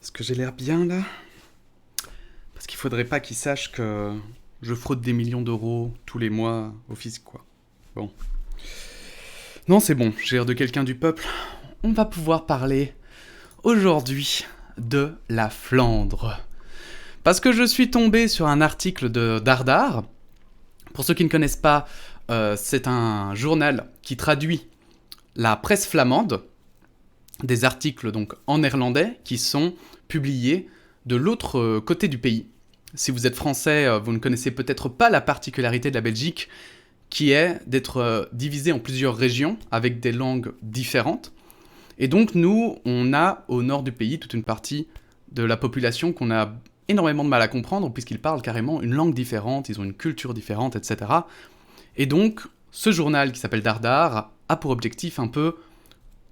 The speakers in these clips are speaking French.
Est-ce que j'ai l'air bien là? Parce qu'il faudrait pas qu'ils sachent que je fraude des millions d'euros tous les mois au fisc, quoi. Bon. Non, c'est bon, j'ai l'air de quelqu'un du peuple. On va pouvoir parler aujourd'hui de la Flandre. Parce que je suis tombé sur un article de Dardar. Pour ceux qui ne connaissent pas, c'est un journal qui traduit la presse flamande, des articles donc en néerlandais qui sont publiés de l'autre côté du pays. Si vous êtes français, vous ne connaissez peut-être pas la particularité de la Belgique, qui est d'être divisée en plusieurs régions avec des langues différentes. Et donc nous, on a au nord du pays toute une partie de la population qu'on a énormément de mal à comprendre, puisqu'ils parlent carrément une langue différente, ils ont une culture différente, etc. Et donc, ce journal qui s'appelle Dardar a pour objectif un peu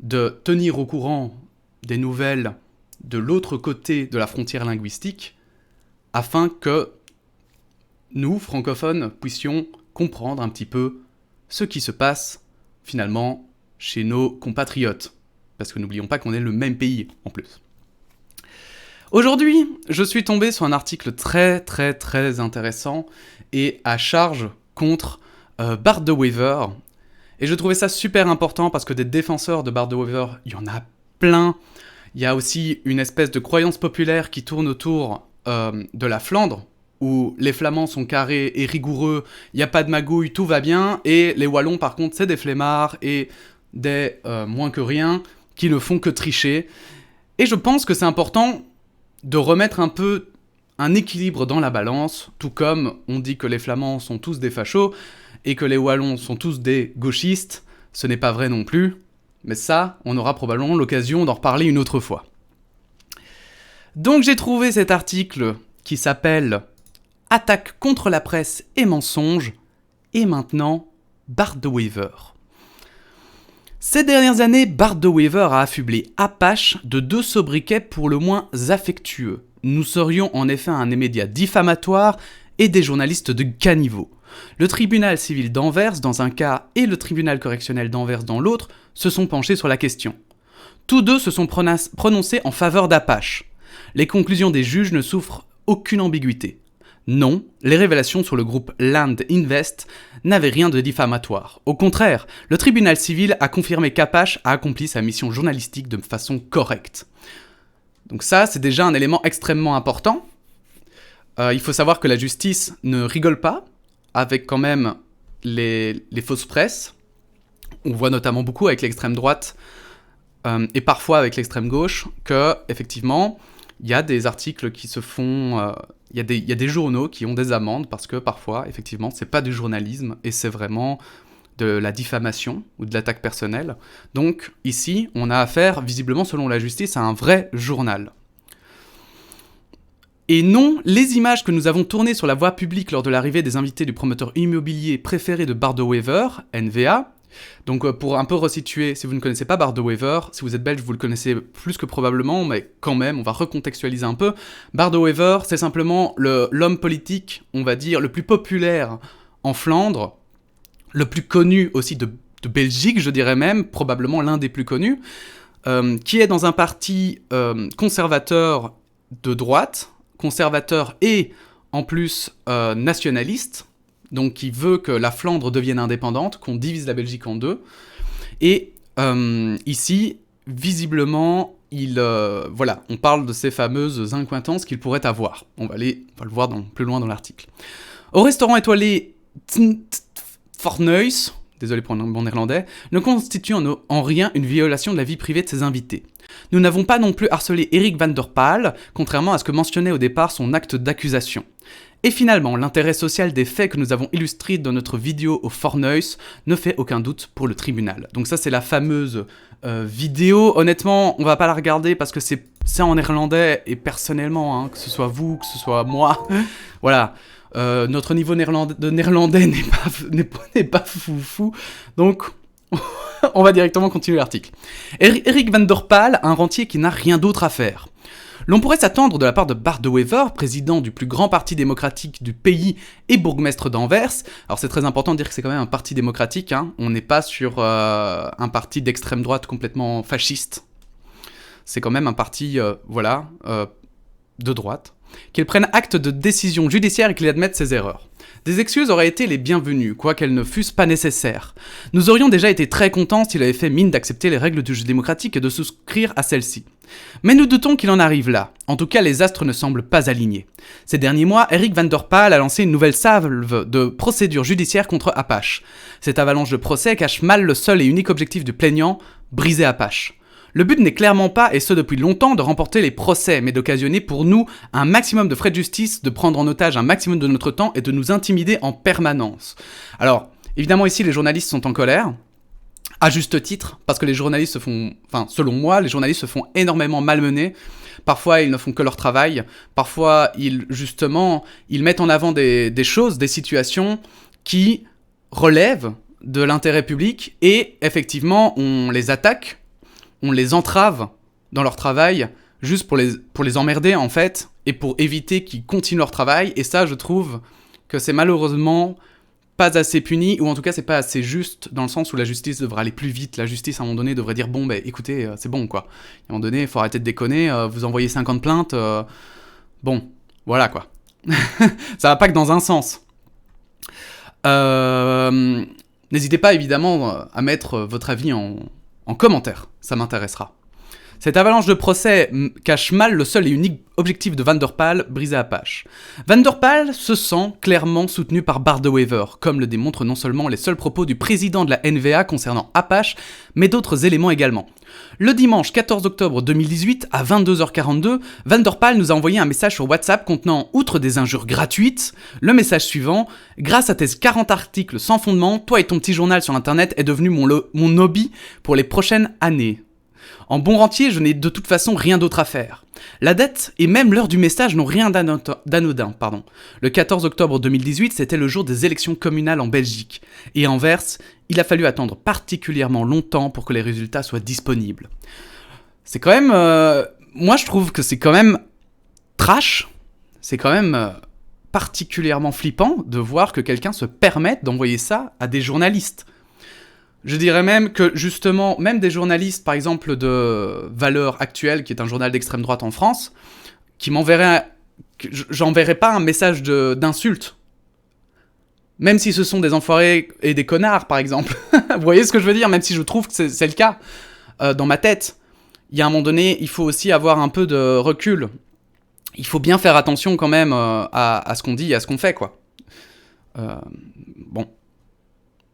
de tenir au courant des nouvelles de l'autre côté de la frontière linguistique, afin que nous, francophones, puissions comprendre un petit peu ce qui se passe, finalement, chez nos compatriotes. Parce que n'oublions pas qu'on est le même pays, en plus. Aujourd'hui, je suis tombé sur un article très intéressant et à charge contre Bart de Wever. Et je trouvais ça super important parce que des défenseurs de Bart de Wever, il y en a plein. Il y a aussi une espèce de croyance populaire qui tourne autour de la Flandre, où les Flamands sont carrés et rigoureux, il n'y a pas de magouille, tout va bien, et les Wallons, par contre, c'est des flemmards et des moins que rien qui ne font que tricher. Et je pense que c'est important de remettre un peu un équilibre dans la balance, tout comme on dit que les Flamands sont tous des fachos et que les Wallons sont tous des gauchistes. Ce n'est pas vrai non plus, mais ça, on aura probablement l'occasion d'en reparler une autre fois. Donc j'ai trouvé cet article qui s'appelle « Attaque contre la presse et mensonges » et maintenant Bart de Wever. Ces dernières années, Bart de Wever a affublé Apache de deux sobriquets pour le moins affectueux. Nous serions en effet un média diffamatoire et des journalistes de caniveau. Le tribunal civil d'Anvers dans un cas et le tribunal correctionnel d'Anvers dans l'autre se sont penchés sur la question. Tous deux se sont prononcés en faveur d'Apache. Les conclusions des juges ne souffrent aucune ambiguïté. Non, les révélations sur le groupe Land Invest n'avaient rien de diffamatoire. Au contraire, le tribunal civil a confirmé qu'Apache a accompli sa mission journalistique de façon correcte. Donc ça, c'est déjà un élément extrêmement important. Il faut savoir que la justice ne rigole pas avec quand même les fausses presses. On voit notamment beaucoup avec l'extrême droite et parfois avec l'extrême gauche que, effectivement, il y a des articles qui se font... Il y a des journaux qui ont des amendes parce que parfois, effectivement, c'est pas du journalisme et c'est vraiment de la diffamation ou de l'attaque personnelle. Donc ici, on a affaire, visiblement selon la justice, à un vrai journal. Et non, les images que nous avons tournées sur la voie publique lors de l'arrivée des invités du promoteur immobilier préféré de Bart de Wever, NVA. Donc pour un peu resituer, si vous ne connaissez pas Bart de Wever, si vous êtes belge, vous le connaissez plus que probablement, mais quand même, on va recontextualiser un peu. Bart de Wever, c'est simplement l'homme politique, on va dire, le plus populaire en Flandre, le plus connu aussi de Belgique, je dirais même, probablement l'un des plus connus, qui est dans un parti conservateur de droite, conservateur et en plus nationaliste, donc qui veut que la Flandre devienne indépendante, qu'on divise la Belgique en deux. Et ici, visiblement, on parle de ces fameuses incointances qu'il pourrait avoir. On va le voir plus loin dans l'article. Au restaurant étoilé Fornuis, désolé pour mon néerlandais, ne constitue en rien une violation de la vie privée de ses invités. Nous n'avons pas non plus harcelé Eric van der Paal, contrairement à ce que mentionnait au départ son acte d'accusation. Et finalement, l'intérêt social des faits que nous avons illustrés dans notre vidéo au Fornuis ne fait aucun doute pour le tribunal. Donc ça, c'est la fameuse vidéo. Honnêtement, on va pas la regarder parce que c'est en néerlandais, et personnellement, hein, que ce soit vous, que ce soit moi, voilà, notre niveau de néerlandais n'est pas foufou. Donc, on va directement continuer l'article. Eric van der Paal, un rentier qui n'a rien d'autre à faire. L'on pourrait s'attendre de la part de Bart de Wever, président du plus grand parti démocratique du pays et bourgmestre d'Anvers. Alors c'est très important de dire que c'est quand même un parti démocratique, hein. On n'est pas sur un parti d'extrême droite complètement fasciste. c'est quand même un parti, de droite, qu'ils prennent acte de décision judiciaire et qu'ils admettent ses erreurs. Des excuses auraient été les bienvenues, quoiqu'elles ne fussent pas nécessaires. Nous aurions déjà été très contents s'il avait fait mine d'accepter les règles du jeu démocratique et de souscrire à celles-ci. Mais nous doutons qu'il en arrive là. En tout cas, les astres ne semblent pas alignés. Ces derniers mois, Eric Van der Paal a lancé une nouvelle salve de procédures judiciaires contre Apache. Cette avalanche de procès cache mal le seul et unique objectif du plaignant, briser Apache. Le but n'est clairement pas, et ce depuis longtemps, de remporter les procès, mais d'occasionner pour nous un maximum de frais de justice, de prendre en otage un maximum de notre temps et de nous intimider en permanence. Alors, évidemment ici les journalistes sont en colère, à juste titre, parce que les journalistes se font, selon moi, les journalistes se font énormément malmener. Parfois, ils ne font que leur travail. Parfois, ils mettent en avant des choses, des situations qui relèvent de l'intérêt public et, effectivement, on les attaque, on les entrave dans leur travail juste pour les emmerder, en fait, et pour éviter qu'ils continuent leur travail. Et ça, je trouve que c'est malheureusement pas assez puni, ou en tout cas c'est pas assez juste, dans le sens où la justice devrait aller plus vite. La justice à un moment donné devrait dire bon écoutez, c'est bon quoi. À un moment donné, il faut arrêter de déconner, vous envoyez 50 plaintes, bon, voilà quoi. Ça va pas que dans un sens. N'hésitez pas évidemment à mettre votre avis en commentaire, ça m'intéressera. Cette avalanche de procès cache mal le seul et unique objectif de Van der Paal, briser Apache. Van der Paal se sent clairement soutenu par Bart De Wever, comme le démontrent non seulement les seuls propos du président de la NVA concernant Apache, mais d'autres éléments également. Le dimanche 14 octobre 2018, à 22h42, Van der Paal nous a envoyé un message sur WhatsApp contenant, outre des injures gratuites, le message suivant: « Grâce à tes 40 articles sans fondement, toi et ton petit journal sur internet est devenu mon hobby pour les prochaines années. En bon rentier, je n'ai de toute façon rien d'autre à faire. » La date et même l'heure du message n'ont rien d'anodin. Le 14 octobre 2018, c'était le jour des élections communales en Belgique. Et à Anvers, il a fallu attendre particulièrement longtemps pour que les résultats soient disponibles. C'est quand même... moi, je trouve que c'est quand même trash. C'est quand même particulièrement flippant de voir que quelqu'un se permette d'envoyer ça à des journalistes. Je dirais même que, justement, même des journalistes, par exemple, de Valeurs Actuelles, qui est un journal d'extrême droite en France, qui j'enverrais pas un message d'insulte. Même si ce sont des enfoirés et des connards, par exemple. Vous voyez ce que je veux dire? Même si je trouve que c'est le cas. Dans ma tête, il y a un moment donné, il faut aussi avoir un peu de recul. Il faut bien faire attention quand même à ce qu'on dit et à ce qu'on fait, quoi. Bon.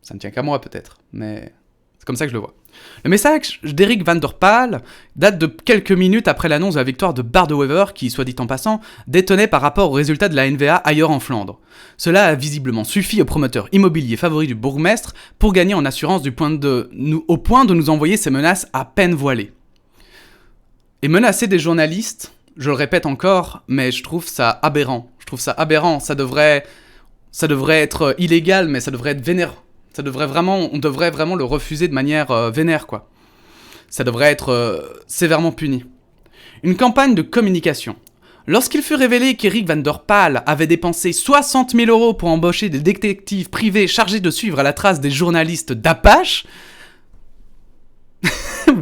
Ça ne tient qu'à moi peut-être, mais c'est comme ça que je le vois. Le message d'Eric Van der Paal date de quelques minutes après l'annonce de la victoire de Bart De Wever, qui, soit dit en passant, détonnait par rapport aux résultats de la NVA ailleurs en Flandre. Cela a visiblement suffi au promoteur immobilier favori du bourgmestre pour gagner en assurance au point de nous envoyer ces menaces à peine voilées. Et menacer des journalistes, je le répète encore, mais je trouve ça aberrant. Ça devrait être illégal, mais ça devrait être vénère. On devrait vraiment le refuser de manière vénère, quoi. Ça devrait être sévèrement puni. Une campagne de communication. Lorsqu'il fut révélé qu'Eric Van der Paal avait dépensé 60 000 € pour embaucher des détectives privés chargés de suivre à la trace des journalistes d'Apache...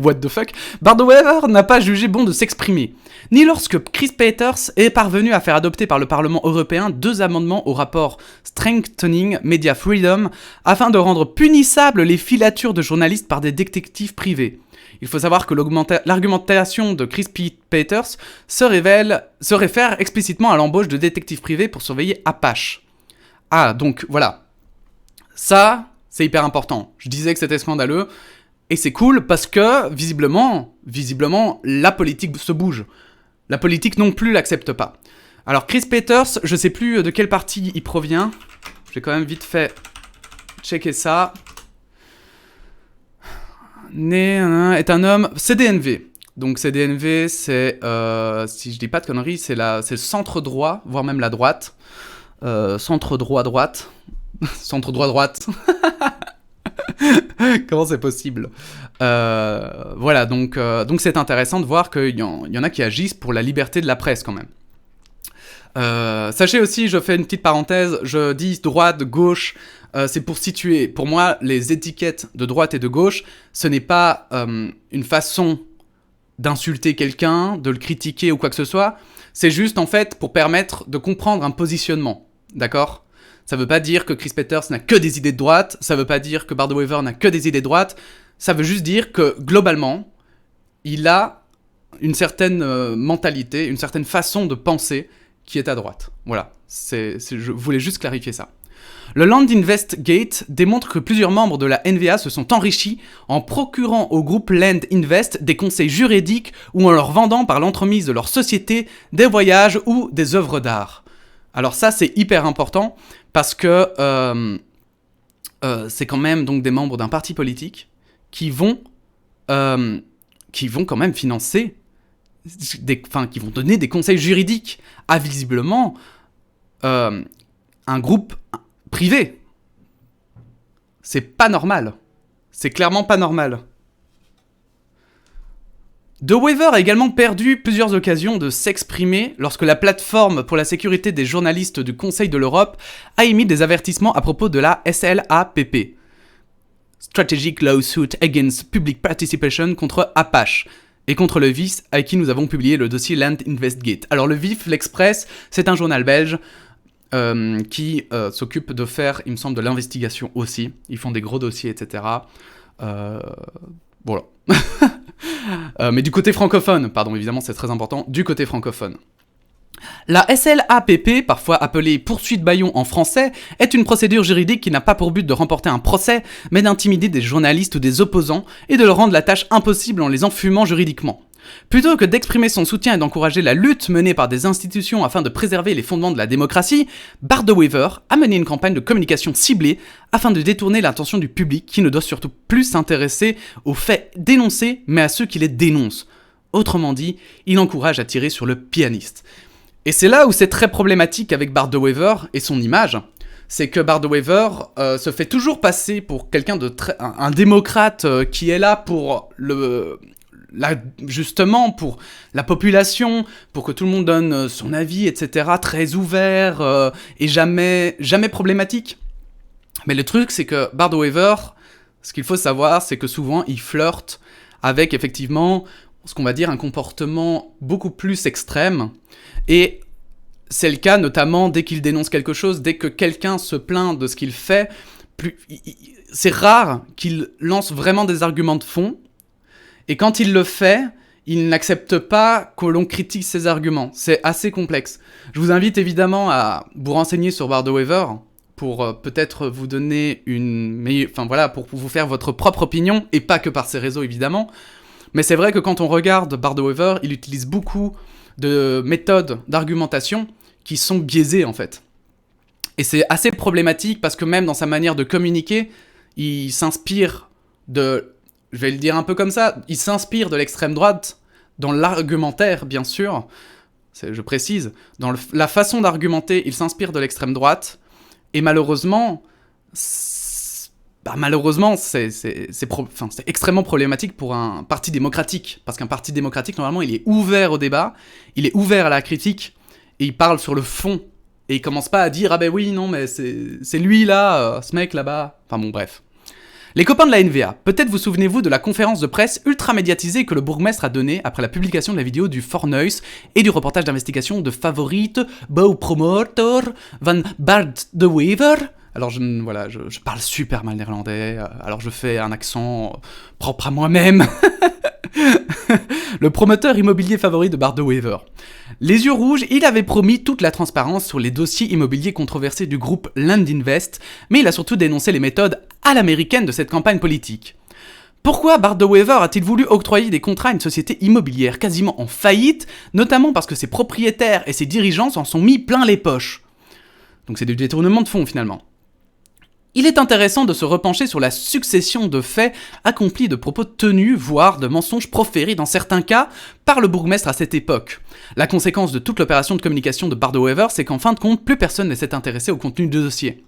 What the fuck? Bart De Wever n'a pas jugé bon de s'exprimer, ni lorsque Chris Peters est parvenu à faire adopter par le Parlement européen 2 amendements au rapport Strengthening Media Freedom afin de rendre punissables les filatures de journalistes par des détectives privés. Il faut savoir que l'argumentation de Chris Peters se réfère explicitement à l'embauche de détectives privés pour surveiller Apache. Ah, donc voilà. Ça, c'est hyper important. Je disais que c'était scandaleux. Et c'est cool parce que, visiblement, la politique se bouge. La politique non plus l'accepte pas. Alors Chris Peters, je sais plus de quel parti il provient. Je vais quand même vite fait checker ça. Est un homme CDNV. Donc CDNV, c'est, si je dis pas de conneries, c'est le centre droit, voire même la droite. Centre droit-droite. Centre droit-droite. Comment c'est possible? Voilà, donc c'est intéressant de voir qu'il y en a qui agissent pour la liberté de la presse quand même. Sachez aussi, je fais une petite parenthèse, je dis droite, gauche, c'est pour situer. Pour moi, les étiquettes de droite et de gauche, ce n'est pas une façon d'insulter quelqu'un, de le critiquer ou quoi que ce soit. C'est juste, en fait, pour permettre de comprendre un positionnement. D'accord ? Ça veut pas dire que Chris Peters n'a que des idées de droite, ça veut pas dire que Bard Weaver n'a que des idées de droite, ça veut juste dire que, globalement, il a une certaine mentalité, une certaine façon de penser qui est à droite. Voilà, je voulais juste clarifier ça. Le Land Invest Gate démontre que plusieurs membres de la NVA se sont enrichis en procurant au groupe Land Invest des conseils juridiques ou en leur vendant par l'entremise de leur société des voyages ou des œuvres d'art. Alors ça, c'est hyper important parce que c'est quand même donc des membres d'un parti politique qui vont quand même financer, qui vont donner des conseils juridiques à visiblement un groupe privé. C'est pas normal. C'est clairement pas normal. De Weaver a également perdu plusieurs occasions de s'exprimer lorsque la plateforme pour la sécurité des journalistes du Conseil de l'Europe a émis des avertissements à propos de la SLAPP, Strategic Lawsuit Against Public Participation, contre Apache, et contre le VIF, avec qui nous avons publié le dossier Land Invest Gate. Alors le VIF, l'Express, c'est un journal belge qui s'occupe de faire, il me semble, de l'investigation aussi. Ils font des gros dossiers, etc. Voilà. Mais du côté francophone, pardon, évidemment c'est très important, du côté francophone. La SLAPP, parfois appelée poursuite bâillon en français, est une procédure juridique qui n'a pas pour but de remporter un procès, mais d'intimider des journalistes ou des opposants et de leur rendre la tâche impossible en les enfumant juridiquement. Plutôt que d'exprimer son soutien et d'encourager la lutte menée par des institutions afin de préserver les fondements de la démocratie, Bard de Weaver a mené une campagne de communication ciblée afin de détourner l'attention du public qui ne doit surtout plus s'intéresser aux faits dénoncés, mais à ceux qui les dénoncent. Autrement dit, il encourage à tirer sur le pianiste. Et c'est là où c'est très problématique avec Bard de Weaver et son image, c'est que Bard de Weaver se fait toujours passer pour quelqu'un de un démocrate qui est là pour justement pour la population, pour que tout le monde donne son avis, etc., très ouvert et jamais problématique. Mais le truc, c'est que Bard de Weaver, ce qu'il faut savoir, c'est que souvent, il flirte avec, effectivement, ce qu'on va dire un comportement beaucoup plus extrême. Et c'est le cas notamment dès qu'il dénonce quelque chose, dès que quelqu'un se plaint de ce qu'il fait, c'est rare qu'il lance vraiment des arguments de fond. Et quand il le fait, il n'accepte pas que l'on critique ses arguments. C'est assez complexe. Je vous invite évidemment à vous renseigner sur Bard de Weaver pour peut-être vous donner pour vous faire votre propre opinion, et pas que par ses réseaux évidemment. Mais c'est vrai que quand on regarde Bard de Weaver, il utilise beaucoup de méthodes d'argumentation qui sont biaisées en fait. Et c'est assez problématique parce que même dans sa manière de communiquer, il s'inspire je vais le dire un peu comme ça, il s'inspire de l'extrême droite dans l'argumentaire, bien sûr, je précise, dans la façon d'argumenter, il s'inspire de l'extrême droite, et malheureusement, c'est extrêmement problématique pour un parti démocratique, parce qu'un parti démocratique, normalement, il est ouvert au débat, il est ouvert à la critique, et il parle sur le fond, et il commence pas à dire « Ah ben oui, non, mais c'est lui là, ce mec là-bas », enfin bon, bref. Les copains de la NVA, peut-être vous souvenez-vous de la conférence de presse ultra médiatisée que le bourgmestre a donnée après la publication de la vidéo du Fornuis et du reportage d'investigation de Favorite Bouwpromotor van Bard de Weaver. Alors je parle super mal néerlandais, alors je fais un accent propre à moi-même. Le promoteur immobilier favori de Bard de Weaver. Les yeux rouges, il avait promis toute la transparence sur les dossiers immobiliers controversés du groupe Land Invest, mais il a surtout dénoncé les méthodes à l'américaine de cette campagne politique. Pourquoi Bard de Weaver a-t-il voulu octroyer des contrats à une société immobilière quasiment en faillite, notamment parce que ses propriétaires et ses dirigeants s'en sont mis plein les poches? Donc c'est du détournement de fonds finalement. Il est intéressant de se repencher sur la succession de faits accomplis de propos tenus, voire de mensonges proférés dans certains cas, par le bourgmestre à cette époque. La conséquence de toute l'opération de communication de Bard de Weaver, c'est qu'en fin de compte, plus personne ne s'est intéressé au contenu du dossier.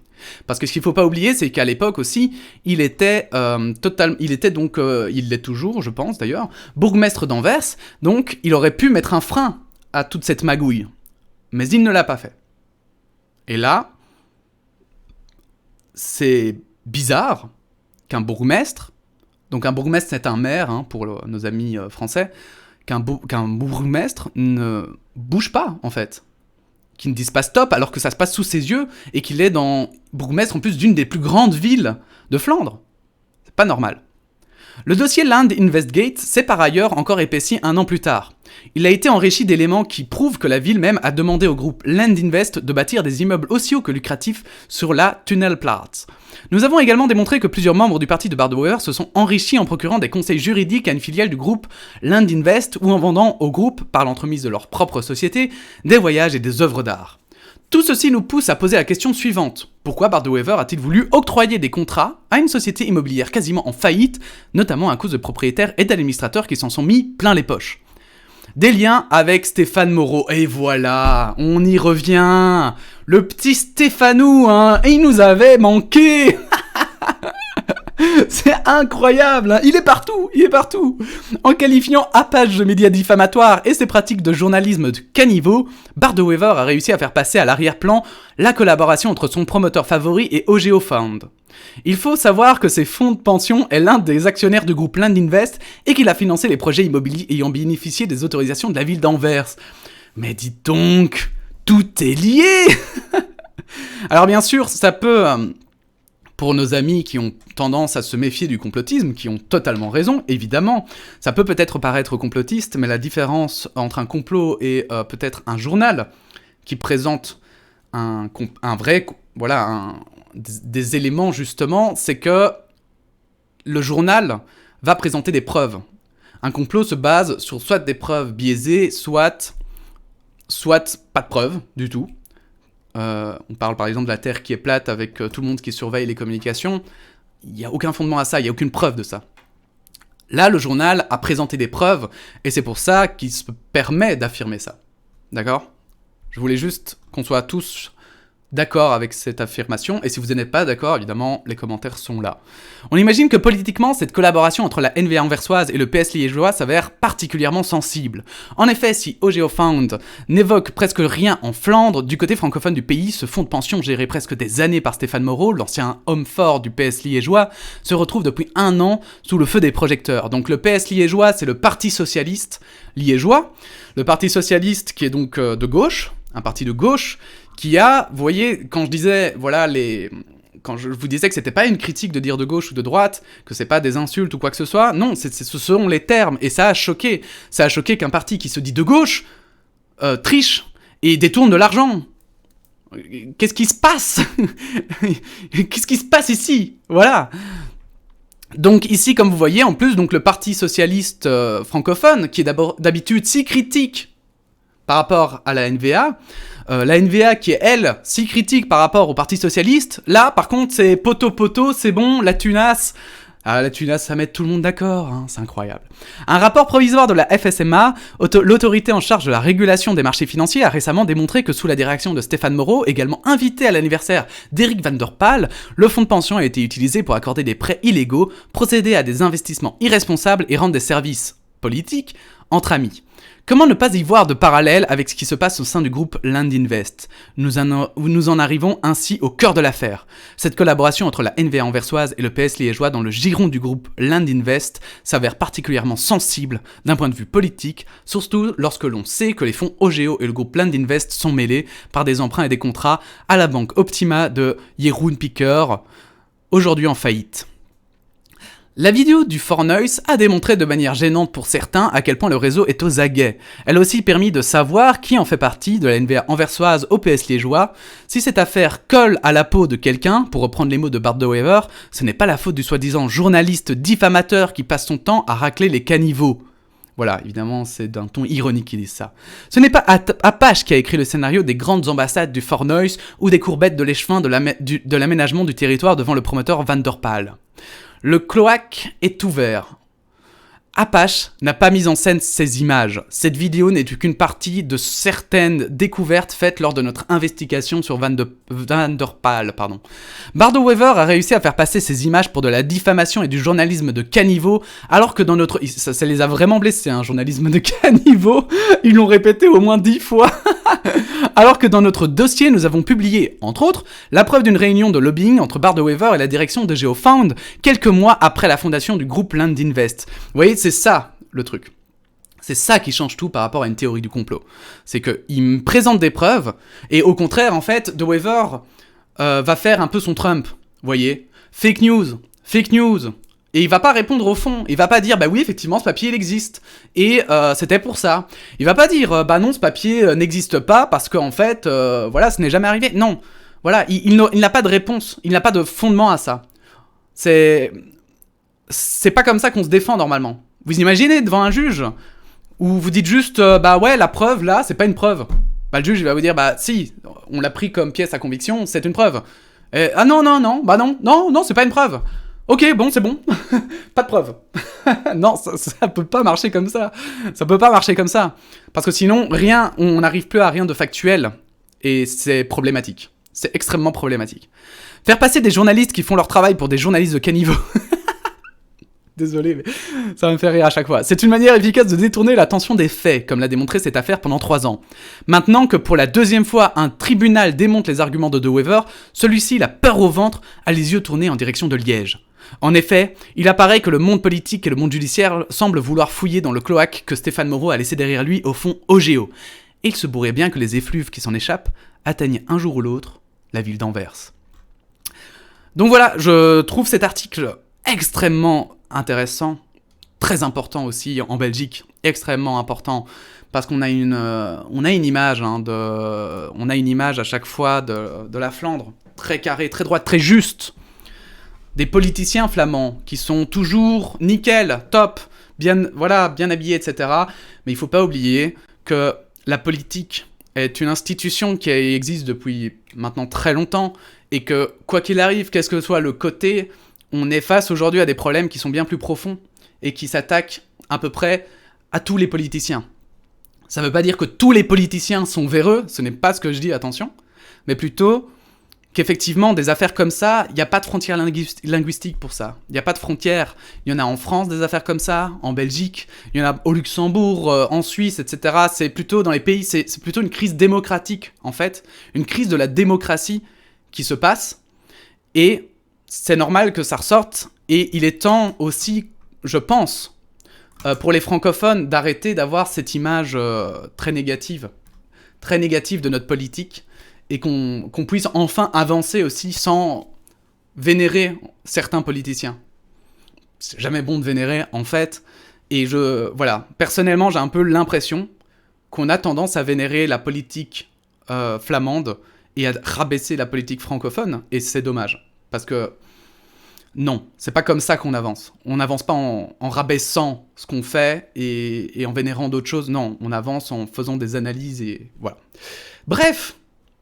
Parce que ce qu'il ne faut pas oublier, c'est qu'à l'époque aussi, il l'est toujours, je pense d'ailleurs, bourgmestre d'Anvers, donc il aurait pu mettre un frein à toute cette magouille. Mais il ne l'a pas fait. Et là, c'est bizarre qu'un bourgmestre, donc un bourgmestre c'est un maire pour nos amis français, qu'un bourgmestre ne bouge pas, en fait. Qu'il ne dise pas stop alors que ça se passe sous ses yeux et qu'il est bourgmestre en plus d'une des plus grandes villes de Flandre. C'est pas normal. Le dossier Land Investgate s'est par ailleurs encore épaissi un an plus tard. Il a été enrichi d'éléments qui prouvent que la ville même a demandé au groupe Land Invest de bâtir des immeubles aussi hauts que lucratifs sur la Tunnelplaats. Nous avons également démontré que plusieurs membres du parti de Bart de Wever se sont enrichis en procurant des conseils juridiques à une filiale du groupe Land Invest ou en vendant au groupe, par l'entremise de leur propre société, des voyages et des œuvres d'art. Tout ceci nous pousse à poser la question suivante. Pourquoi Bart de Wever a-t-il voulu octroyer des contrats à une société immobilière quasiment en faillite, notamment à cause de propriétaires et d'administrateurs qui s'en sont mis plein les poches? Des liens avec Stéphane Moreau, et voilà, on y revient. Le petit Stéphanou, hein, il nous avait manqué. C'est incroyable, hein, il est partout. En qualifiant Apache de médias diffamatoires et ses pratiques de journalisme de caniveau, Bart de Wever a réussi à faire passer à l'arrière-plan la collaboration entre son promoteur favori et OGO Fund. Il faut savoir que ces fonds de pension est l'un des actionnaires du groupe Land Invest et qu'il a financé les projets immobiliers ayant bénéficié des autorisations de la ville d'Anvers. Mais dites donc, tout est lié. Alors bien sûr, ça peut... Pour nos amis qui ont tendance à se méfier du complotisme, qui ont totalement raison, évidemment, ça peut peut-être paraître complotiste, mais la différence entre un complot et peut-être un journal qui présente des éléments justement, c'est que le journal va présenter des preuves. Un complot se base sur soit des preuves biaisées, soit pas de preuves du tout. On parle par exemple de la Terre qui est plate avec tout le monde qui surveille les communications. Il n'y a aucun fondement à ça, il n'y a aucune preuve de ça. Là, le journal a présenté des preuves, et c'est pour ça qu'il se permet d'affirmer ça. D'accord ? Je voulais juste qu'on soit tous d'accord avec cette affirmation, et si vous n'êtes pas d'accord, évidemment, les commentaires sont là. On imagine que politiquement, cette collaboration entre la NVA anversoise et le PS liégeois s'avère particulièrement sensible. En effet, si OGO Fund n'évoque presque rien en Flandre, du côté francophone du pays, ce fonds de pension géré presque des années par Stéphane Moreau, l'ancien homme fort du PS liégeois, se retrouve depuis un an sous le feu des projecteurs. Donc le PS liégeois, c'est le Parti socialiste liégeois, le Parti socialiste qui est donc de gauche, un parti de gauche, qui a, vous voyez, quand je vous disais que c'était pas une critique de dire de gauche ou de droite, que c'est pas des insultes ou quoi que ce soit, non, ce sont les termes, et ça a choqué qu'un parti qui se dit de gauche triche et détourne de l'argent. Qu'est-ce qui se passe? Qu'est-ce qui se passe ici? Voilà. Donc ici, comme vous voyez, en plus, donc le Parti socialiste francophone, qui est d'habitude si critique par rapport à la NVA, la NVA qui est, elle, si critique par rapport au Parti Socialiste, là, par contre, c'est poteau, c'est bon, la tunasse. Ah, la tunasse, ça met tout le monde d'accord, hein, c'est incroyable. Un rapport provisoire de la FSMA, l'autorité en charge de la régulation des marchés financiers, a récemment démontré que sous la direction de Stéphane Moreau, également invité à l'anniversaire d'Eric van der Paal, le fonds de pension a été utilisé pour accorder des prêts illégaux, procéder à des investissements irresponsables et rendre des services politiques entre amis. Comment ne pas y voir de parallèle avec ce qui se passe au sein du groupe Land Invest ? Nous en arrivons ainsi au cœur de l'affaire. Cette collaboration entre la NVA anversoise et le PS liégeois dans le giron du groupe Land Invest s'avère particulièrement sensible d'un point de vue politique, surtout lorsque l'on sait que les fonds OGO et le groupe Land Invest sont mêlés par des emprunts et des contrats à la banque Optima de Jeroen Picker, aujourd'hui en faillite. La vidéo du Fornuis a démontré de manière gênante pour certains à quel point le réseau est aux aguets. Elle a aussi permis de savoir qui en fait partie, de la NVA anversoise au PS liégeois. Si cette affaire colle à la peau de quelqu'un, pour reprendre les mots de Bart de Wever, ce n'est pas la faute du soi-disant journaliste diffamateur qui passe son temps à racler les caniveaux. Voilà, évidemment, c'est d'un ton ironique qu'ils disent ça. Ce n'est pas Apache qui a écrit le scénario des grandes ambassades du Fornuis ou des courbettes de l'échevin de l'aménagement du territoire devant le promoteur Van der Paal. Le cloaque est ouvert. Apache n'a pas mis en scène ces images. Cette vidéo n'est qu'une partie de certaines découvertes faites lors de notre investigation sur Van der Paal. Bart de Wever a réussi à faire passer ces images pour de la diffamation et du journalisme de caniveau, alors que dans notre... Ça les a vraiment blessés, un journalisme de caniveau. Ils l'ont répété au moins 10 fois. Alors que dans notre dossier, nous avons publié, entre autres, la preuve d'une réunion de lobbying entre Bart de Wever et la direction de GeoFound, quelques mois après la fondation du groupe Land Invest. Vous voyez, c'est ça, le truc. C'est ça qui change tout par rapport à une théorie du complot. C'est qu'il me présente des preuves, et au contraire, en fait, The Waver va faire un peu son Trump, vous voyez. Fake news. Et il va pas répondre au fond. Il va pas dire, bah oui, effectivement, ce papier, il existe. Et c'était pour ça. Il va pas dire, bah non, ce papier n'existe pas parce qu'en fait, voilà, ce n'est jamais arrivé. Non. Voilà, il n'a pas de réponse. Il n'a pas de fondement à ça. C'est pas comme ça qu'on se défend normalement. Vous imaginez devant un juge où vous dites juste, bah ouais, la preuve là, c'est pas une preuve. Bah le juge, il va vous dire, bah si, on l'a pris comme pièce à conviction, c'est une preuve. Ah non, bah non, c'est pas une preuve. Ok, bon, c'est bon. Pas de preuve. Non, ça peut pas marcher comme ça. Ça peut pas marcher comme ça. Parce que sinon, on n'arrive plus à rien de factuel. Et c'est problématique. C'est extrêmement problématique. Faire passer des journalistes qui font leur travail pour des journalistes de caniveau. Désolé, mais ça me fait rire à chaque fois. C'est une manière efficace de détourner l'attention des faits, comme l'a démontré cette affaire pendant 3 ans. Maintenant que pour la 2e fois, un tribunal démonte les arguments de De Wever, celui-ci, la peur au ventre, a les yeux tournés en direction de Liège. En effet, il apparaît que le monde politique et le monde judiciaire semblent vouloir fouiller dans le cloaque que Stéphane Moreau a laissé derrière lui au fond OGO. Et il se pourrait bien que les effluves qui s'en échappent atteignent un jour ou l'autre la ville d'Anvers. Donc voilà, je trouve cet article extrêmement intéressant, très important aussi en Belgique, extrêmement important, parce qu'on a une image, on a une image à chaque fois de la Flandre, très carrée, très droite, très juste, des politiciens flamands qui sont toujours nickel, top, bien habillés, etc. Mais il faut pas oublier que la politique est une institution qui existe depuis maintenant très longtemps, et que quoi qu'il arrive, qu'est-ce que soit le côté, on est face aujourd'hui à des problèmes qui sont bien plus profonds et qui s'attaquent à peu près à tous les politiciens. Ça ne veut pas dire que tous les politiciens sont véreux, ce n'est pas ce que je dis, attention, mais plutôt qu'effectivement, des affaires comme ça, il n'y a pas de frontières linguistiques pour ça. Il n'y a pas de frontières. Il y en a en France, des affaires comme ça, en Belgique, il y en a au Luxembourg, en Suisse, etc. C'est plutôt dans les pays, c'est plutôt une crise démocratique, en fait. Une crise de la démocratie qui se passe. Et c'est normal que ça ressorte. Et il est temps aussi, je pense, pour les francophones, d'arrêter d'avoir cette image très négative de notre politique, et qu'on puisse enfin avancer aussi sans vénérer certains politiciens. C'est jamais bon de vénérer, en fait. Et voilà, personnellement, j'ai un peu l'impression qu'on a tendance à vénérer la politique flamande et à rabaisser la politique francophone, et c'est dommage. Parce que non, c'est pas comme ça qu'on avance. On n'avance pas en rabaissant ce qu'on fait et en vénérant d'autres choses. Non, on avance en faisant des analyses et voilà. Bref,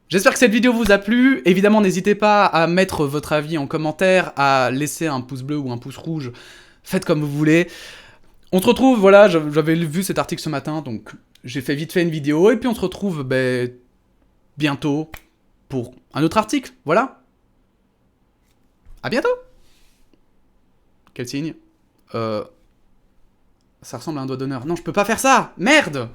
j'espère que cette vidéo vous a plu. Évidemment, n'hésitez pas à mettre votre avis en commentaire, à laisser un pouce bleu ou un pouce rouge. Faites comme vous voulez. On se retrouve, voilà, j'avais vu cet article ce matin, donc j'ai vite fait une vidéo. Et puis on se retrouve bientôt pour un autre article. Voilà. À bientôt. Quel signe Ça ressemble à un doigt d'honneur. Non, je peux pas faire ça. Merde.